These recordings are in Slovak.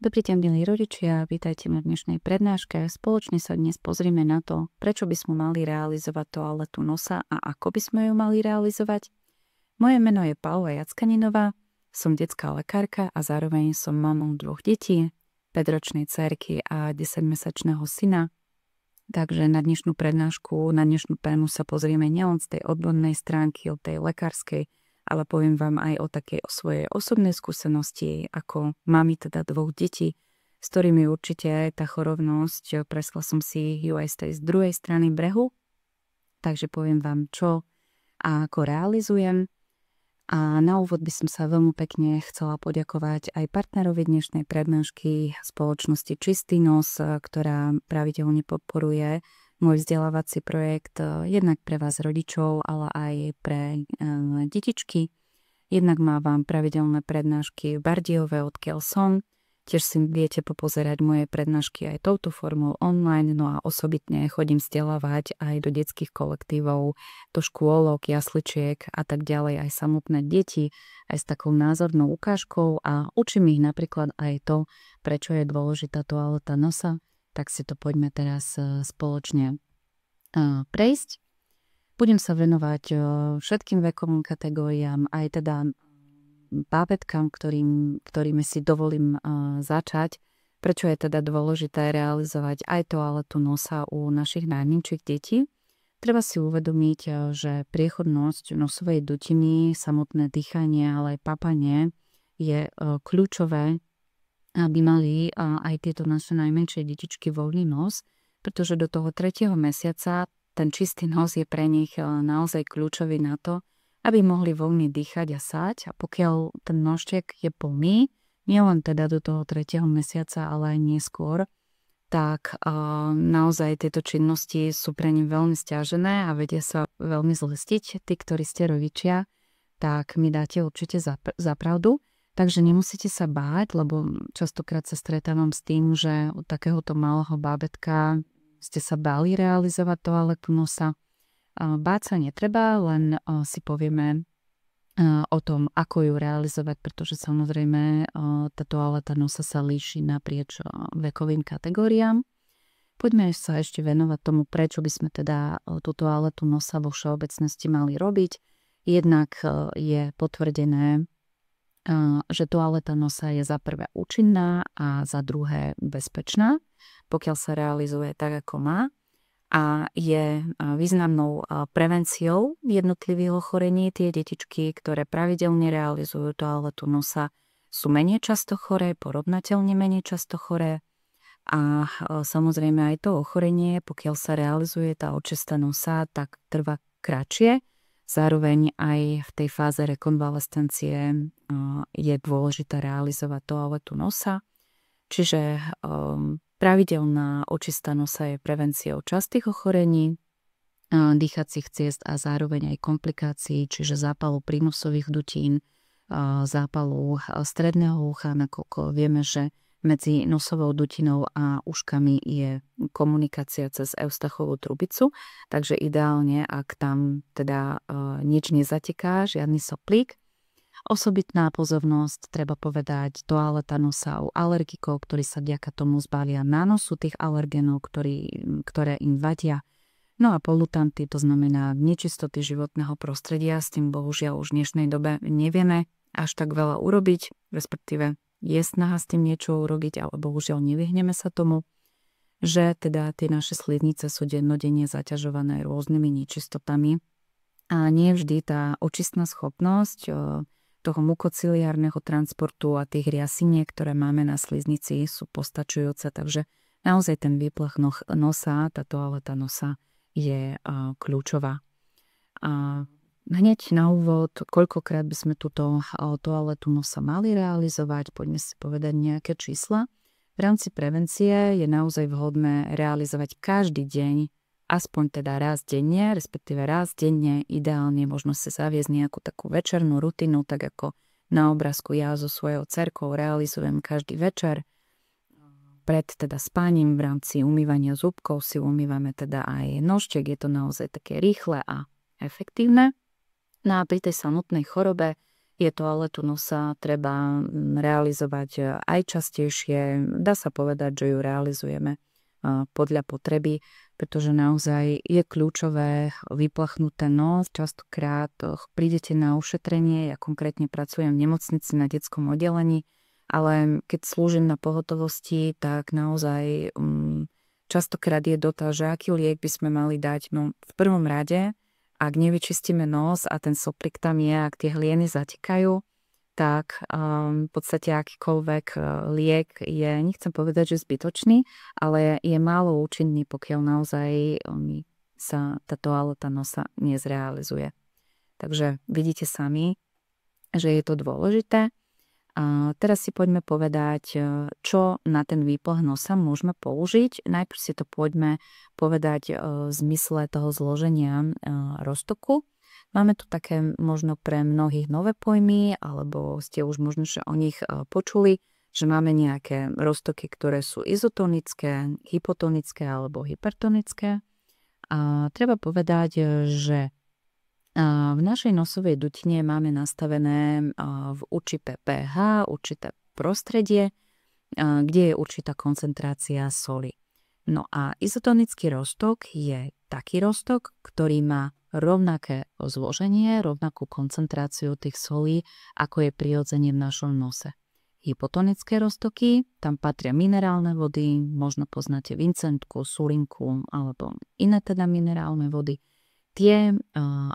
Dobrý deň, milí rodičia, vítajte na dnešnej prednáške. Spoločne sa dnes pozrieme na to, prečo by sme mali realizovať toaletu nosa a ako by sme ju mali realizovať. Moje meno je Paula Jackaninová, som detská lekárka a zároveň som mamou 2 detí, 5-ročnej dcérky a 10-mesačného syna. Takže na dnešnú prednášku, na dnešnú tému sa pozrieme nielen z tej odbornej stránky, od tej lekárskej, ale poviem vám aj o svojej osobnej skúsenosti, ako mami teda 2 detí, s ktorými určite tá chorobnosť, preskla som si ju aj z tej druhej strany brehu, takže poviem vám, čo a ako realizujem. A na úvod by som sa veľmi pekne chcela poďakovať aj partnerovi dnešnej prednášky, spoločnosti Čistý nos, ktorá pravidelne podporuje môj vzdelávací projekt jednak pre vás rodičov, ale aj pre detičky. Jednak mávam pravidelné prednášky v Bardejove, odkiaľ som. Tiež si viete popozerať moje prednášky aj touto formou online, no a osobitne chodím vzdelávať aj do detských kolektívov, do škôlok, jasličiek a tak ďalej, aj samotné deti, aj s takou názornou ukážkou a učím ich napríklad aj to, prečo je dôležitá toaleta nosa. Tak si to poďme teraz spoločne prejsť. Budem sa venovať všetkým vekovým kategóriám, aj teda bábätkám, ktorými si dovolím začať. Prečo je teda dôležité realizovať aj toaletu nosa u našich najmenších detí? Treba si uvedomiť, že priechodnosť nosovej dutiny, samotné dýchanie, ale aj papanie je kľúčové, aby mali aj tieto naše najmenšie detičky voľný nos, pretože do toho 3. mesiaca ten čistý nos je pre nich naozaj kľúčový na to, aby mohli voľne dýchať a sať. A pokiaľ ten nožtek je plný, nielen teda do toho 3. mesiaca, ale aj neskôr, tak naozaj tieto činnosti sú pre nich veľmi sťažené a vedia sa veľmi zlestiť. Tí, ktorí ste rodičia, tak mi dáte určite za pravdu. Takže nemusíte sa báť, lebo častokrát sa stretávam s tým, že u takéhoto malého bábätka ste sa báli realizovať toaletu nosa. Báť sa netreba, len si povieme o tom, ako ju realizovať, pretože samozrejme tá toaleta nosa sa líši naprieč vekovým kategóriám. Poďme sa ešte venovať tomu, prečo by sme teda tú toaletu nosa vo všeobecnosti mali robiť. Jednak je potvrdené, že toaleta nosa je za prvé účinná a za druhé bezpečná, pokiaľ sa realizuje tak, ako má, a je významnou prevenciou jednotlivých ochorení. Tie detičky, ktoré pravidelne realizujú toaletu nosa, sú menej často choré, porovnateľne menej často choré a samozrejme aj to ochorenie, pokiaľ sa realizuje tá očista nosa, tak trvá kratšie. Zároveň aj v tej fáze rekonvalescencie je dôležité realizovať toaletu nosa. Čiže pravidelná očista nosa je prevenciou častých ochorení, dýchacích ciest a zároveň aj komplikácií, čiže zápalu prínosových dutín, zápalu stredného ucha, nakoľko vieme, že medzi nosovou dutinou a uškami je komunikácia cez eustachovú trubicu, takže ideálne, ak tam teda nič nezateká, žiadny soplík. Osobitná pozornosť, treba povedať, toaleta nosa u alergikov, ktorí sa vďaka tomu zbavia nánosu tých alergénov, ktoré im vadia. No a polutanty, to znamená nečistoty životného prostredia, s tým bohužiaľ už v dnešnej dobe nevieme až tak veľa urobiť, respektíve je snaha s tým niečo urobiť, ale bohužiaľ nevyhneme sa tomu, že teda tie naše sliznice sú dennodenne zaťažované rôznymi nečistotami a nie vždy tá očistná schopnosť toho mukociliárneho transportu a tých riasiniek, ktoré máme na sliznici, sú postačujúce, takže naozaj ten výplach nosa, tá toaleta nosa je kľúčová. A hneď na úvod, koľkokrát by sme túto toaletu nosa mali realizovať, poďme si povedať nejaké čísla. V rámci prevencie je naozaj vhodné realizovať každý deň, aspoň teda raz denne, respektíve raz denne, ideálne možno sa zaviesť nejakú takú večernú rutinu, tak ako na obrázku ja so svojou dcerkou realizujem každý večer. Pred teda spáním v rámci umývania zúbkov si umývame teda aj nožtek, je to naozaj také rýchle a efektívne. No a pri tej samotnej chorobe Je to ale tu nosa treba realizovať aj častejšie. Dá sa povedať, že ju realizujeme podľa potreby, pretože naozaj je kľúčové vyplachnúť ten nos. Častokrát prídete na ušetrenie, ja konkrétne pracujem v nemocnici na detskom oddelení, ale keď slúžim na pohotovosti, tak naozaj častokrát je dotaz, že aký liek by sme mali dať. No, v prvom rade, ak nevyčistíme nos a ten soplik tam je, ak tie hlieny zatekajú, tak v podstate akýkoľvek liek je, nechcem povedať, že zbytočný, ale je málo účinný, pokiaľ naozaj sa tá toaleta nosa nezrealizuje. Takže vidíte sami, že je to dôležité. A teraz si poďme povedať, čo na ten výplach nosa môžeme použiť. Najprv si to poďme povedať v zmysle toho zloženia roztoku. Máme tu také možno pre mnohých nové pojmy, alebo ste už možno že o nich počuli, že máme nejaké roztoky, ktoré sú izotonické, hypotonické alebo hypertonické. A treba povedať, že v našej nosovej dutine máme nastavené v určité pH, určité prostredie, kde je určitá koncentrácia soli. No a izotonický roztok je taký roztok, ktorý má rovnaké zloženie, rovnakú koncentráciu tých solí, ako je prirodzene v našom nose. Hypotonické roztoky, tam patria minerálne vody, možno poznáte vincentku, sulinku alebo iné teda minerálne vody. Tie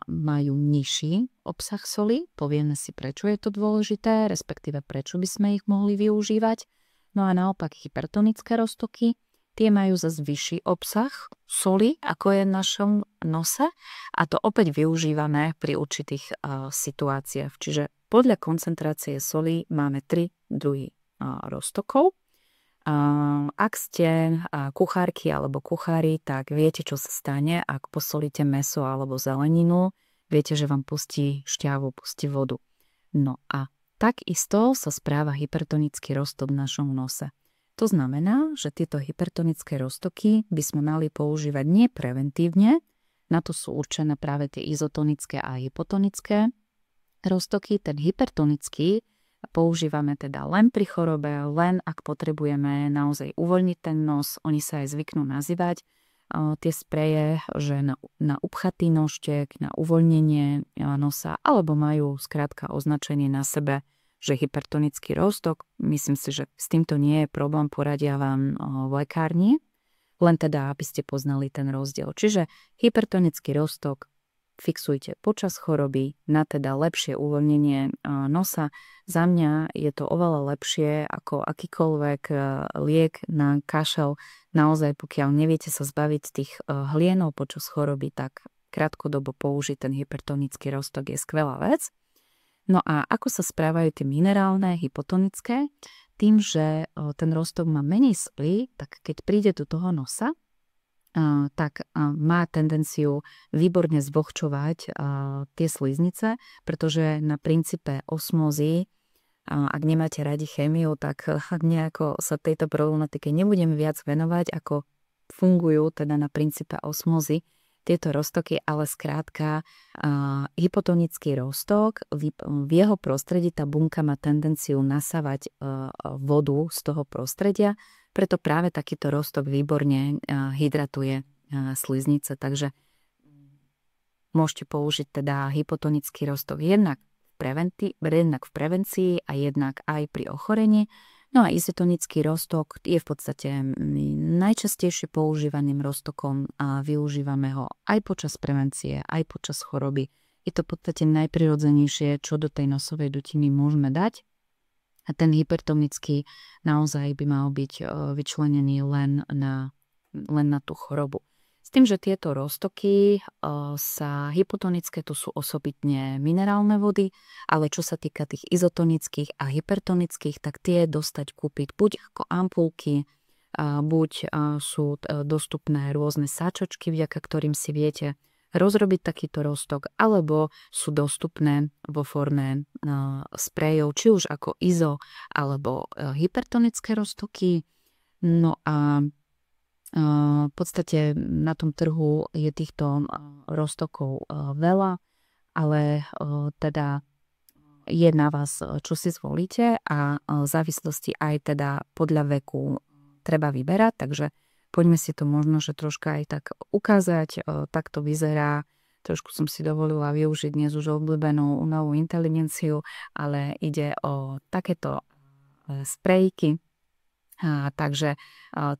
majú nižší obsah soli, povieme si, prečo je to dôležité, respektíve prečo by sme ich mohli využívať. No a naopak hypertonické roztoky, tie majú zase vyšší obsah soli, ako je v našom nose, a to opäť využívame pri určitých situáciách. Čiže podľa koncentrácie soli máme 3 druhy roztokov. Ak ste kuchárky alebo kuchári, tak viete, čo sa stane, ak posolíte mäso alebo zeleninu. Viete, že vám pustí šťavu, pustí vodu. No a takisto sa správa hypertonický roztok v našom nose. To znamená, že tieto hypertonické roztoky by sme mali používať nie preventívne, na to sú určené práve tie izotonické a hypotonické roztoky. Ten hypertonický používame teda len pri chorobe, len ak potrebujeme naozaj uvoľniť ten nos. Oni sa aj zvyknú nazývať tie spreje, že na upchatý nožtek, na uvoľnenie nosa, alebo majú skrátka označenie na sebe, že hypertonický roztok. Myslím si, že s týmto nie je problém, poradia vám v lekárni, len teda, aby ste poznali ten rozdiel. Čiže hypertonický roztok fixujte počas choroby na teda lepšie uvoľnenie nosa. Za mňa je to oveľa lepšie ako akýkoľvek liek na kašel. Naozaj, pokiaľ neviete sa zbaviť tých hlienov počas choroby, tak krátkodobo použiť ten hypertonický roztok je skvelá vec. No a ako sa správajú tie minerálne, hypotonické? Tým, že ten roztok má menej soli, tak keď príde do toho nosa, tak má tendenciu výborne zvlhčovať tie sliznice, pretože na princípe osmózy, ak nemáte radi chémiu, tak nejako sa tejto problematike nebudem viac venovať, ako fungujú teda na princípe osmózy tieto roztoky, ale skrátka hypotonický roztok, v jeho prostredí tá bunka má tendenciu nasávať vodu z toho prostredia, preto práve takýto roztok výborne hydratuje sliznice, takže môžete použiť teda hypotonický roztok jednak v prevencii a jednak aj pri ochorení. No a izotonický roztok je v podstate najčastejšie používaným roztokom a využívame ho aj počas prevencie, aj počas choroby. Je to v podstate najprirodzenejšie, čo do tej nosovej dutiny môžeme dať. A ten hypertonický naozaj by mal byť vyčlenený len na tú chorobu. S tým, že tieto roztoky hypotonické, to sú osobitne minerálne vody, ale čo sa týka tých izotonických a hypertonických, tak tie dostať kúpiť buď ako ampulky, buď sú dostupné rôzne sáčočky, vďaka ktorým si viete rozrobiť takýto roztok, alebo sú dostupné vo forme sprejov, či už ako izo alebo hypertonické roztoky. No a v podstate na tom trhu je týchto roztokov veľa, ale teda je na vás, čo si zvolíte a v závislosti aj teda podľa veku treba vyberať, takže poďme si to možno, že troška aj tak ukázať. Tak to vyzerá. Trošku som si dovolila využiť dnes už obľúbenú umelú inteligenciu, ale ide o takéto sprejky. Takže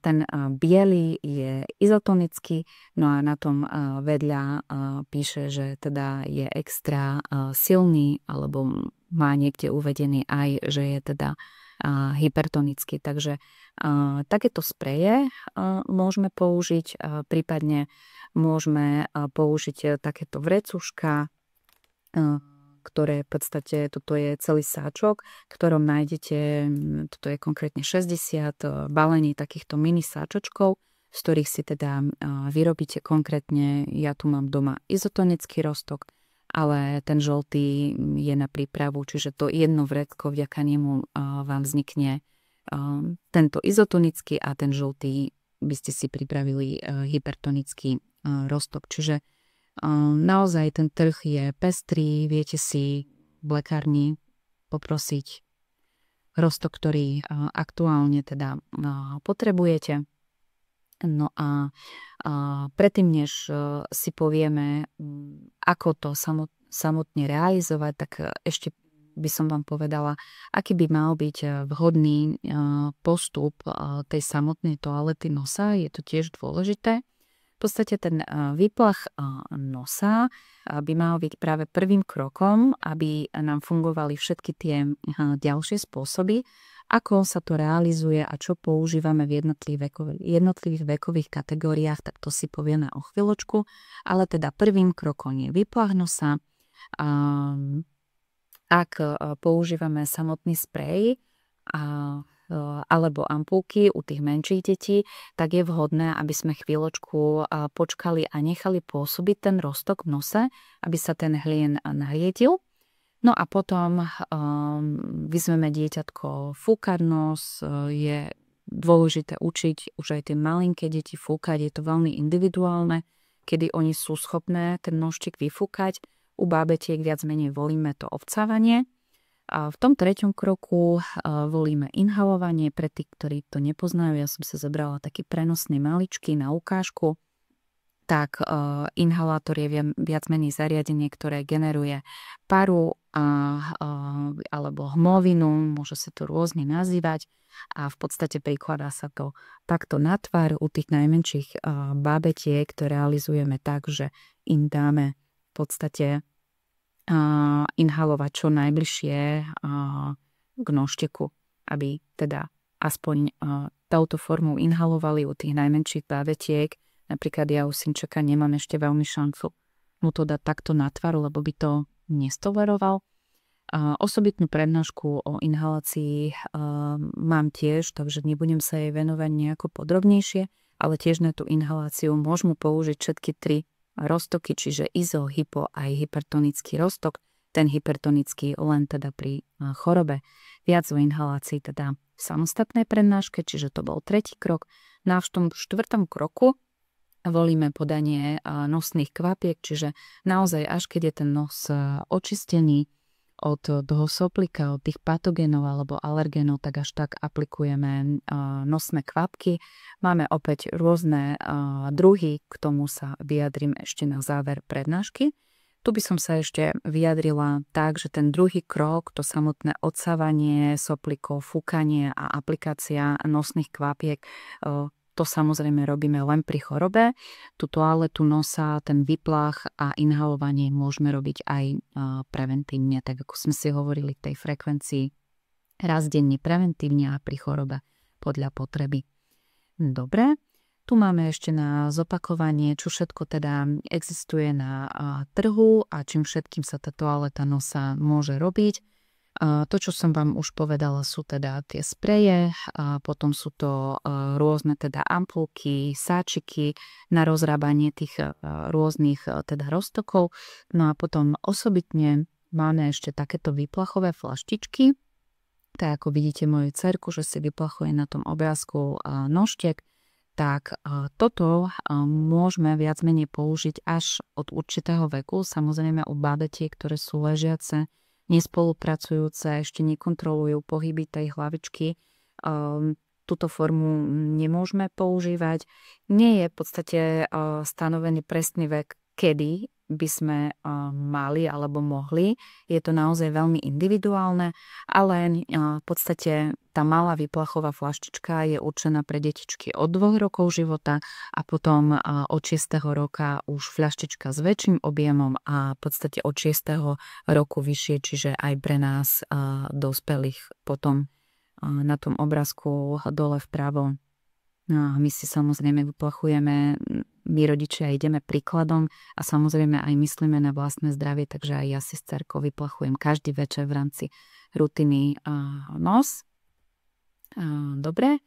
ten biely je izotonický, no a na tom vedľa píše, že teda je extra silný, alebo má niekde uvedený aj, že je teda hypertonický. Takže takéto spreje môžeme použiť, prípadne môžeme použiť takéto vrecuška, ktoré v podstate, toto je celý sáčok, v ktorom nájdete, toto je konkrétne 60 balení takýchto mini sáčočkov, z ktorých si teda vyrobíte konkrétne, ja tu mám doma izotonický roztok, ale ten žltý je na prípravu, čiže to jedno vrecko, vďaka nemu vám vznikne tento izotonický a ten žltý by ste si pripravili hypertonický roztok, čiže naozaj ten trh je pestrý, viete si v lekárni poprosiť roztok, ktorý aktuálne teda potrebujete. No a predtým, než si povieme, ako to samotne realizovať, tak ešte by som vám povedala, aký by mal byť vhodný postup tej samotnej toalety nosa. Je to tiež dôležité. V podstate ten výplach nosa by mal byť práve prvým krokom, aby nám fungovali všetky tie ďalšie spôsoby, ako sa to realizuje a čo používame v jednotlivých vekových kategóriách, tak to si povieme o chvíľočku. Ale teda prvým krokom je výplach nosa. Ak používame samotný sprej alebo ampulky u tých menších detí, tak je vhodné, aby sme chvíľočku počkali a nechali pôsobiť ten roztok v nose, aby sa ten hlien nariedil. No a potom vyzveme dieťatko fúkať nos. Je dôležité učiť už aj tie malinké deti fúkať. Je to veľmi individuálne, kedy oni sú schopné ten nožček vyfúkať. U bábetiek viac menej volíme to obcávanie. A v tom treťom kroku volíme inhalovanie. Pre tých, ktorí to nepoznajú, ja som sa zobrala taký prenosný maličký na ukážku. Tak inhalátor je viac menej zariadenie, ktoré generuje paru alebo hmovinu, môže sa to rôzne nazývať a v podstate prikladá sa to takto na tvár. U tých najmenších bábetiek to realizujeme tak, že im dáme v podstate inhalovať čo najbližšie k nožteku, aby teda aspoň touto formou inhalovali u tých najmenších bábetiek. Napríklad ja u synčeka nemám ešte veľmi šancu mu to dať takto na tvár, lebo by to nestoleroval. Osobitnú prednášku o inhalácii mám tiež, takže nebudem sa jej venovať nejako podrobnejšie, ale tiež na tú inhaláciu môžeme použiť všetky tri roztoky, čiže izo, hypo aj hypertonický roztok. Ten hypertonický len teda pri chorobe. Viac o inhalácii teda v samostatnej prednáške, čiže to bol tretí krok. Na v tom štvrtom kroku volíme podanie nosných kvapiek, čiže naozaj až keď je ten nos očistený od toho soplika, od tých patogénov alebo alergénov, tak až tak aplikujeme nosné kvapky. Máme opäť rôzne druhy, k tomu sa vyjadrím ešte na záver prednášky. Tu by som sa ešte vyjadrila tak, že ten druhý krok, to samotné odsávanie soplikov, fúkanie a aplikácia nosných kvapiek, to samozrejme robíme len pri chorobe. Tú toaletu nosa, ten vyplach a inhalovanie môžeme robiť aj preventívne, tak ako sme si hovorili v tej frekvencii raz denne preventívne a pri chorobe podľa potreby. Dobre, tu máme ešte na zopakovanie, čo všetko teda existuje na trhu a čím všetkým sa tá toaleta nosa môže robiť. To, čo som vám už povedala, sú teda tie spreje, a potom sú to rôzne teda ampulky, sáčiky na rozrábanie tých rôznych teda roztokov. No a potom osobitne máme ešte takéto výplachové flaštičky. Tak ako vidíte moju dcerku, že si vyplachuje na tom obrázku nožtek, tak toto môžeme viac menej použiť až od určitého veku. Samozrejme u bábetiek, ktoré sú ležiace, nespolupracujúce, ešte nekontrolujú pohyby tej hlavičky, túto formu nemôžeme používať. Nie je v podstate stanovený presný vek, kedy by sme mali alebo mohli. Je to naozaj veľmi individuálne, ale v podstate tá malá výplachová fľaštička je určená pre detičky od 2 rokov života a potom od 6. roka už fľaštička s väčším objemom a v podstate od 6. roku vyššie, čiže aj pre nás dospelých potom na tom obrázku dole vpravo. My si samozrejme vyplachujeme, my rodičia ideme príkladom a samozrejme aj myslíme na vlastné zdravie, takže aj ja si s dcerkou vyplachujem každý večer v rámci rutiny nos. Dobre.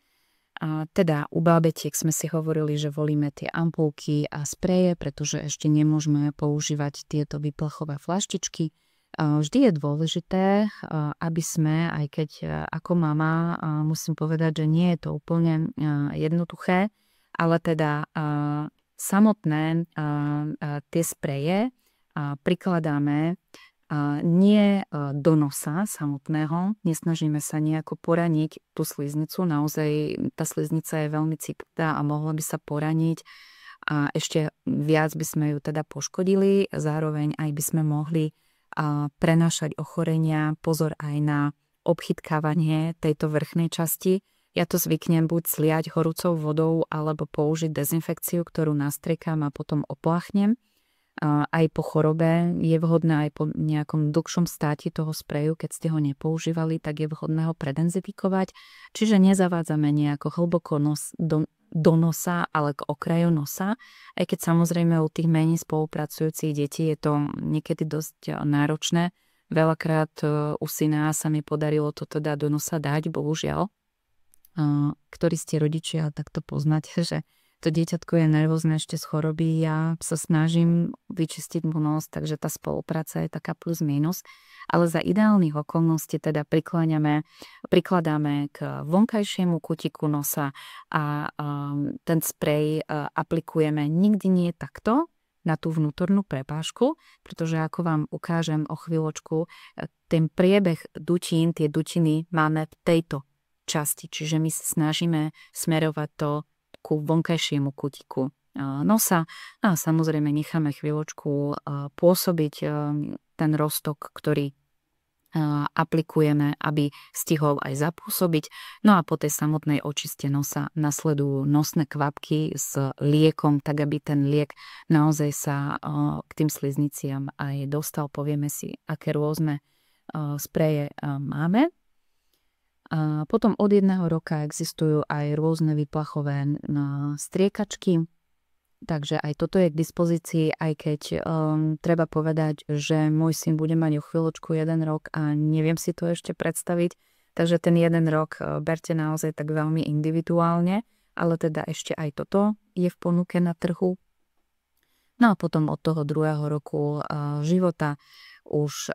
Teda u bábetiek sme si hovorili, že volíme tie ampulky a spreje, pretože ešte nemôžeme používať tieto vyplachové fľaštičky. Vždy je dôležité, aby sme, aj keď ako mama musím povedať, že nie je to úplne jednoduché, ale teda samotné tie spreje prikladáme nie do nosa samotného, nesnažíme sa nejako poraniť tú sliznicu, naozaj tá sliznica je veľmi citlivá a mohla by sa poraniť a ešte viac by sme ju teda poškodili, zároveň aj by sme mohli prenášať ochorenia, pozor aj na obchytkávanie tejto vrchnej časti. Ja to zvyknem buď sliať horúcou vodou alebo použiť dezinfekciu, ktorú nastriekam a potom opláchnem. Aj po chorobe je vhodné, aj po nejakom dlhšom státi toho spreju, keď ste ho nepoužívali, tak je vhodné ho predenzifikovať. Čiže nezavádzame nejako hlboko do nosa, ale k okraju nosa. Aj keď samozrejme u tých menej spolupracujúcich detí je to niekedy dosť náročné. Veľakrát u syna sa mi podarilo to teda do nosa dať, bohužiaľ. Ktorí ste rodičia, tak to poznáte, že to dieťatko je nervózne ešte z choroby, ja sa snažím vyčistiť mu nos, takže tá spolupráca je taká plus minus, ale za ideálnych okolností teda prikladáme k vonkajšiemu kutiku nosa a ten sprej aplikujeme nikdy nie takto na tú vnútornú prepážku, pretože ako vám ukážem o chvíľočku, ten priebeh dutín, tie dutiny máme v tejto časti, čiže my sa snažíme smerovať to ku vonkajšiemu kutiku nosa a samozrejme necháme chvíľočku pôsobiť ten roztok, ktorý aplikujeme, aby stihol aj zapôsobiť. No a po tej samotnej očiste nosa nasledujú nosné kvapky s liekom, tak aby ten liek naozaj sa k tým slizniciam aj dostal. Povieme si, aké rôzne spreje máme. Potom od 1 roka existujú aj rôzne vyplachové striekačky, takže aj toto je k dispozícii, aj keď treba povedať, že môj syn bude mať o chvíľočku 1 rok a neviem si to ešte predstaviť, takže ten 1 rok berte naozaj tak veľmi individuálne, ale teda ešte aj toto je v ponuke na trhu. No a potom od toho 2. roku života už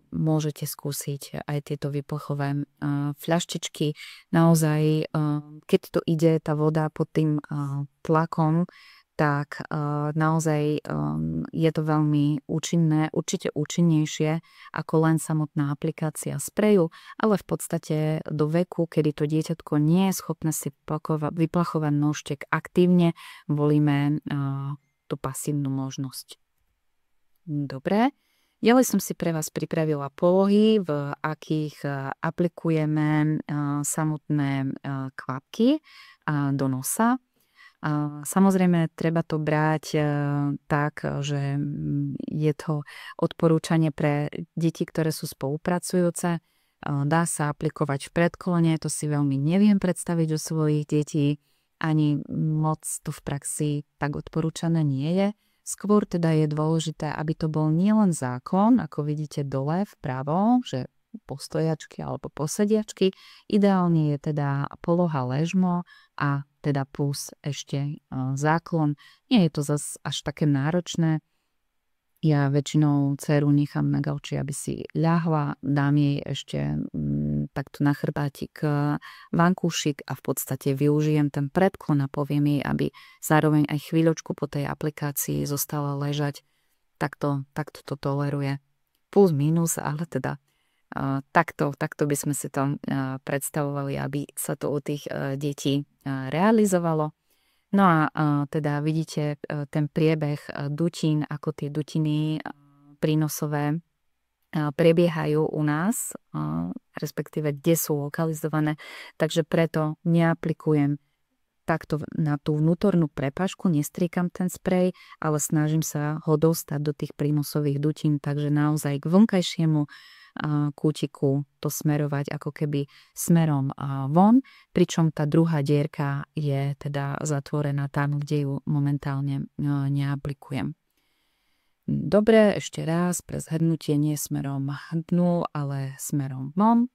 môžete skúsiť aj tieto vyplachové fľaštičky. Naozaj, keď to ide, tá voda pod tým tlakom, tak naozaj je to veľmi účinné, určite účinnejšie ako len samotná aplikácia spreju, ale v podstate do veku, kedy to dieťatko nie je schopné si vyplachovať nožtek aktívne, volíme tú pasívnu možnosť. Dobre. Ďalej som si pre vás pripravila polohy, v akých aplikujeme samotné kvapky do nosa. Samozrejme, treba to brať tak, že je to odporúčanie pre deti, ktoré sú spolupracujúce. Dá sa aplikovať v predklone, to si veľmi neviem predstaviť u svojich detí, ani moc to v praxi tak odporúčané nie je. Skôr teda je dôležité, aby to bol nielen zákon, ako vidíte dole vpravo, že postojačky alebo posediačky. Ideálne je teda poloha ležmo a teda plus ešte záklon. Nie je to zase až také náročné. Ja väčšinou dceru nechám na gauči, aby si ľahla, dám jej ešte takto na chrbátik vankúšik a v podstate využijem ten predklon a poviem jej, aby zároveň aj chvíľočku po tej aplikácii zostala ležať. Takto to toleruje. plus minus, ale teda takto by sme si to predstavovali, aby sa to u tých detí realizovalo. No a teda vidíte ten priebeh dutín, ako tie dutiny prínosové prebiehajú u nás, respektíve kde sú lokalizované, takže preto neaplikujem takto na tú vnútornú prepážku, nestriekam ten sprej, ale snažím sa ho dostať do tých prínosových dutín, takže naozaj k vonkajšiemu kútiku to smerovať ako keby smerom von, pričom tá druhá dierka je teda zatvorená tam, kde ju momentálne neaplikujem. Dobre, ešte raz pre zhrnutie, nie smerom dnu, ale smerom von.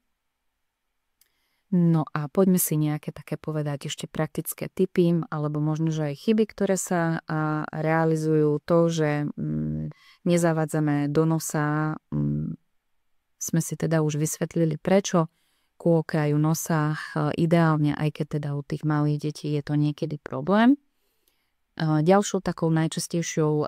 No a poďme si nejaké také povedať ešte praktické tipy, alebo možno, že aj chyby, ktoré sa realizujú. To, že nezavádzame do nosa, sme si teda už vysvetlili prečo, ku okraju nosa, ideálne, aj keď teda u tých malých detí je to niekedy problém. Ďalšou takou najčastejšou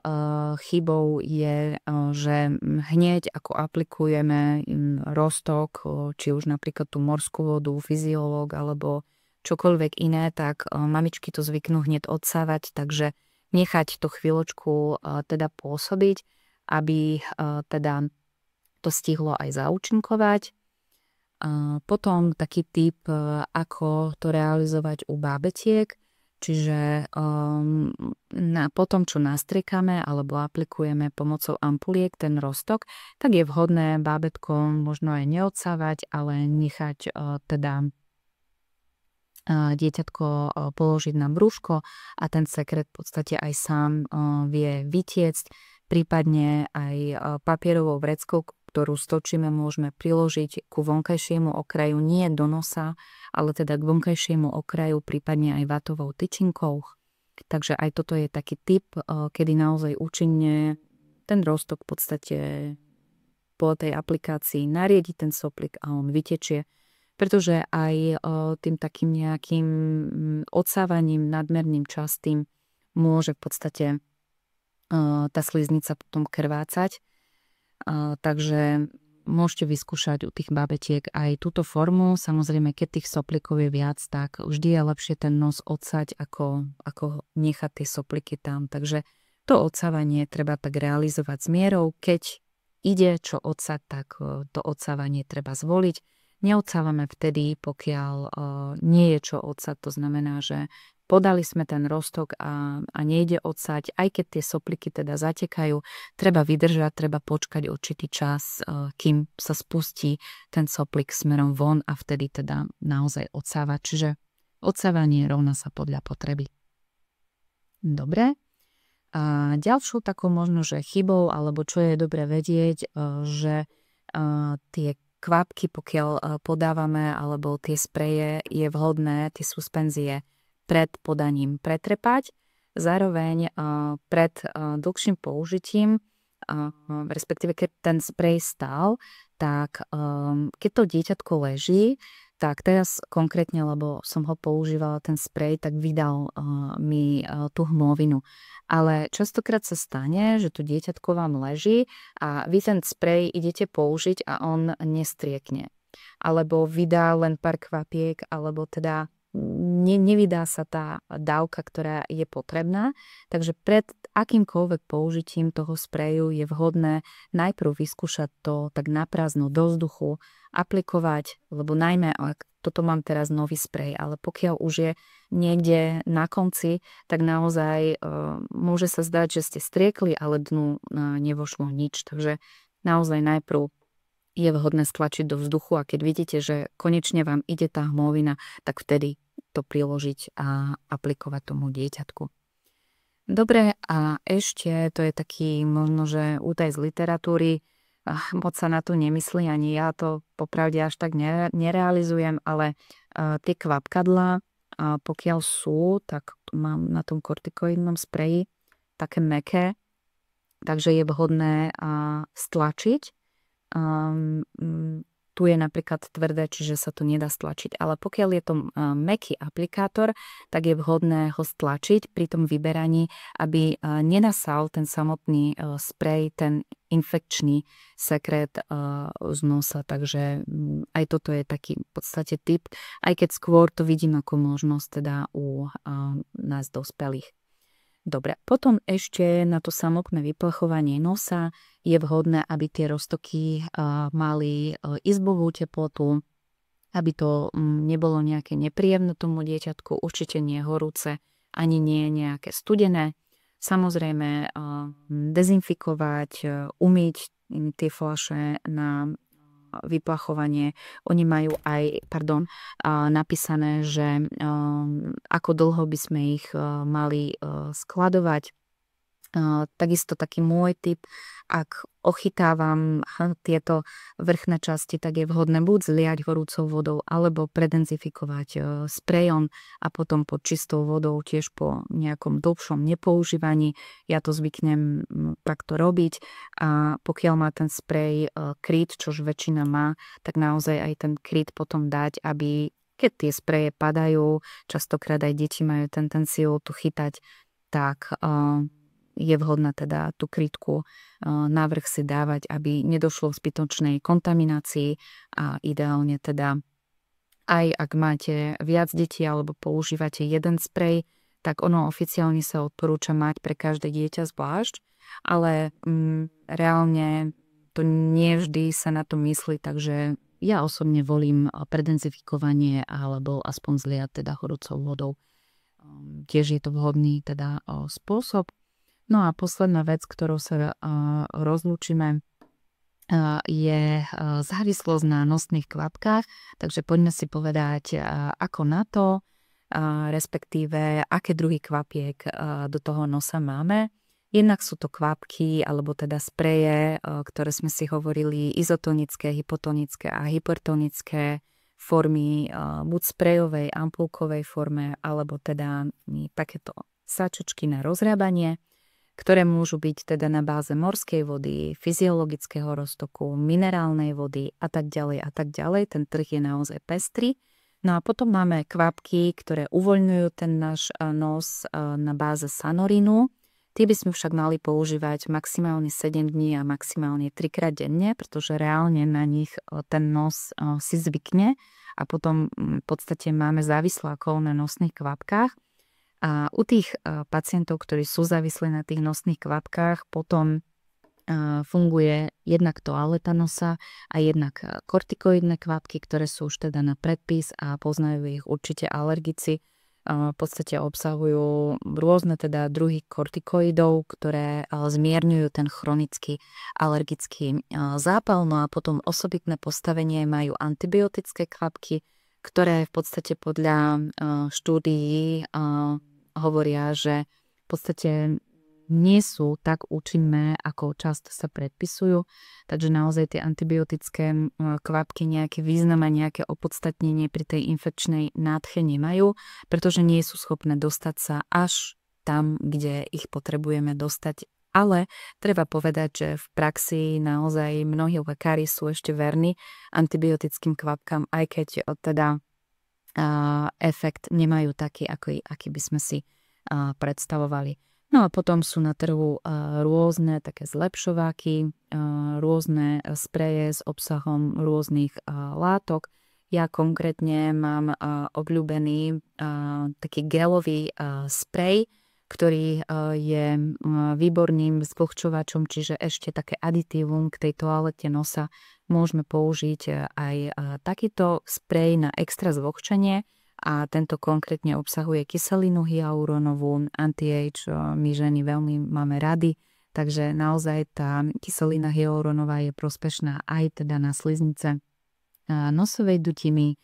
chybou je, že hneď ako aplikujeme roztok, či už napríklad tú morskú vodu, fyziológ alebo čokoľvek iné, tak mamičky to zvyknú hneď odsávať, takže nechať to chvíľočku teda pôsobiť, aby teda to stihlo aj zaúčinkovať. Potom taký tip, ako to realizovať u bábetiek. Čiže potom, čo nastriekame alebo aplikujeme pomocou ampuliek ten roztok, tak je vhodné bábätko možno aj neodsávať, ale nechať teda dieťatko položiť na brúško a ten sekret v podstate aj sám vie vytiecť, prípadne aj papierovou vreckou, ktorú stočíme, môžeme priložiť ku vonkajšiemu okraju, nie do nosa, ale teda k vonkajšiemu okraju, prípadne aj vatovou tyčinkou. Takže aj toto je taký tip, kedy naozaj účinne ten roztok v podstate po tej aplikácii nariedi ten soplik a on vytečie, pretože aj tým takým nejakým odsávaním nadmerným častým môže v podstate tá sliznica potom krvácať. Takže môžete vyskúšať u tých babetiek aj túto formu. Samozrejme, keď tých soplikov je viac, tak vždy je lepšie ten nos odsať, ako nechať tie sopliky tam. Takže to odsávanie treba tak realizovať s mierou. Keď ide čo odsať, tak to odsávanie treba zvoliť. Neodsávame vtedy, pokiaľ nie je čo odsať. To znamená, že podali sme ten roztok a nejde odsať, aj keď tie sopliky teda zatekajú, treba vydržať, treba počkať určitý čas, kým sa spustí ten soplik smerom von a vtedy teda naozaj odsávať. Čiže odsávanie rovná sa podľa potreby. Dobre. A ďalšou takou možno, že chybou, alebo čo je dobre vedieť, že tie kvapky, pokiaľ podávame, alebo tie spreje, je vhodné tie suspenzie pred podaním pretrepať. Zároveň pred dlhším použitím, respektíve keď ten sprej stál, tak keď to dieťatko leží, tak teraz konkrétne, lebo som ho používala ten sprej, tak vydal mi tú hmlovinu. Ale častokrát sa stane, že to dieťatko vám leží a vy ten sprej idete použiť a on nestriekne. Alebo vydá len pár kvapiek, alebo teda nevydá sa tá dávka, ktorá je potrebná. Takže pred akýmkoľvek použitím toho spreju je vhodné najprv vyskúšať to tak naprázdno do vzduchu, aplikovať, lebo najmä, toto mám teraz nový sprej, ale pokiaľ už je niekde na konci, tak naozaj môže sa zdať, že ste striekli, ale dnu nevošlo nič. Takže naozaj najprv je vhodné stlačiť do vzduchu a keď vidíte, že konečne vám ide tá hmlovina, tak vtedy to priložiť a aplikovať tomu dieťatku. Dobre, a ešte to je taký možno, že útaj z literatúry, moc sa na to nemyslí, ani ja to popravde až tak nerealizujem, ale tie kvapkadlá, pokiaľ sú, tak mám na tom kortikoidnom spreji také mäkké, takže je vhodné stlačiť tu je napríklad tvrdé, čiže sa to nedá stlačiť. Ale pokiaľ je to mäkký aplikátor, tak je vhodné ho stlačiť pri tom vyberaní, aby nenasal ten samotný sprej, ten infekčný sekret z nosa. Takže aj toto je taký v podstate tip, aj keď skôr to vidím ako možnosť teda u nás dospelých. Dobre, potom ešte na to samotné vyplachovanie nosa je vhodné, aby tie roztoky mali izbovú teplotu, aby to nebolo nejaké nepríjemné tomu dieťatku, určite nie horúce, ani nie nejaké studené. Samozrejme dezinfikovať, umyť tie fľaše na vyplachovanie. Oni majú aj, napísané, že ako dlho by sme ich mali skladovať. Takisto taký môj tip, ak ochytávam tieto vrchné časti, tak je vhodné buď zliať horúcou vodou alebo predenzifikovať sprejom a potom pod čistou vodou tiež po nejakom dlhšom nepoužívaní. Ja to zvyknem takto robiť a pokiaľ má ten sprej kryt, čož väčšina má, tak naozaj aj ten kryt potom dať, aby keď tie spreje padajú, častokrát aj deti majú tendenciu tu chytať, tak je vhodné teda tú krytku navrch si dávať, aby nedošlo k zbytočnej kontaminácii a ideálne teda aj ak máte viac detí alebo používate jeden sprej, tak ono oficiálne sa odporúča mať pre každé dieťa zvlášť, ale reálne to nie vždy sa na to myslí, takže ja osobne volím predenzifikovanie alebo aspoň zliať teda horúcou vodou. Tiež je to vhodný teda spôsob. No a posledná vec, ktorou sa rozlúčime, je závislosť na nosných kvapkách. Takže poďme si povedať, ako na to, respektíve aké druhy kvapiek do toho nosa máme. Jednak sú to kvapky, alebo teda spreje, ktoré sme si hovorili, izotonické, hypotonické a hypertonické formy, buď sprejovej, ampulkovej forme, alebo teda takéto sáčočky na rozrábanie, ktoré môžu byť teda na báze morskej vody, fyziologického roztoku, minerálnej vody a tak ďalej a tak ďalej. Ten trh je naozaj pestrý. No a potom máme kvapky, ktoré uvoľňujú ten náš nos na báze sanorínu. Tie by sme však mali používať maximálne 7 dní a maximálne 3-krát denne, pretože reálne na nich ten nos si zvykne a potom v podstate máme závislákov na nosných kvapkách. A u tých pacientov, ktorí sú závislí na tých nosných kvapkách, potom funguje jednak toaleta nosa a jednak kortikoidné kvapky, ktoré sú už teda na predpis a poznajú ich určite alergici. V podstate obsahujú rôzne teda druhy kortikoidov, ktoré zmierňujú ten chronický alergický zápal. No a potom osobitné postavenie majú antibiotické kvapky, ktoré v podstate podľa štúdií hovoria, že v podstate nie sú tak účinné, ako často sa predpisujú. Takže naozaj tie antibiotické kvapky nejaký význam a nejaké opodstatnenie pri tej infekčnej nádche nemajú, pretože nie sú schopné dostať sa až tam, kde ich potrebujeme dostať. Ale treba povedať, že v praxi naozaj mnohí lekári sú ešte verní antibiotickým kvapkám, aj keď teda efekt nemajú taký, aký by sme si predstavovali. No a potom sú na trhu rôzne také zlepšováky, rôzne spreje s obsahom rôznych látok. Ja konkrétne mám obľúbený taký gelový sprej, ktorý je výborným zvlhčovačom, čiže ešte také aditívum k tej toalete nosa. Môžeme použiť aj takýto sprej na extra zvlhčenie a tento konkrétne obsahuje kyselinu hyaluronovú, anti-age, my ženy veľmi máme rady, takže naozaj tá kyselina hyaluronová je prospešná aj teda na sliznice nosovej dutiny,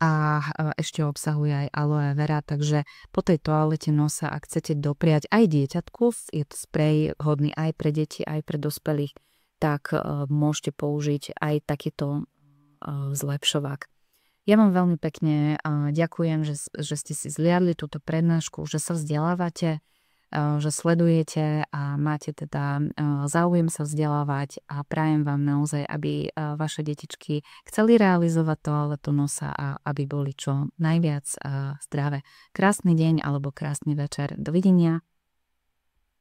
a ešte obsahuje aj aloe vera, takže po tej toalete nosa, ak chcete dopriať aj dieťatku, je to sprej hodný aj pre deti, aj pre dospelých, tak môžete použiť aj takýto zlepšovák. Ja vám veľmi pekne ďakujem, že ste si zliadli túto prednášku, že sa vzdelávate. že sledujete a máte teda záujem sa vzdelávať a prajem vám naozaj, aby vaše detičky chceli realizovať toaletu nosa a aby boli čo najviac zdravé. Krásny deň alebo krásny večer. Dovidenia.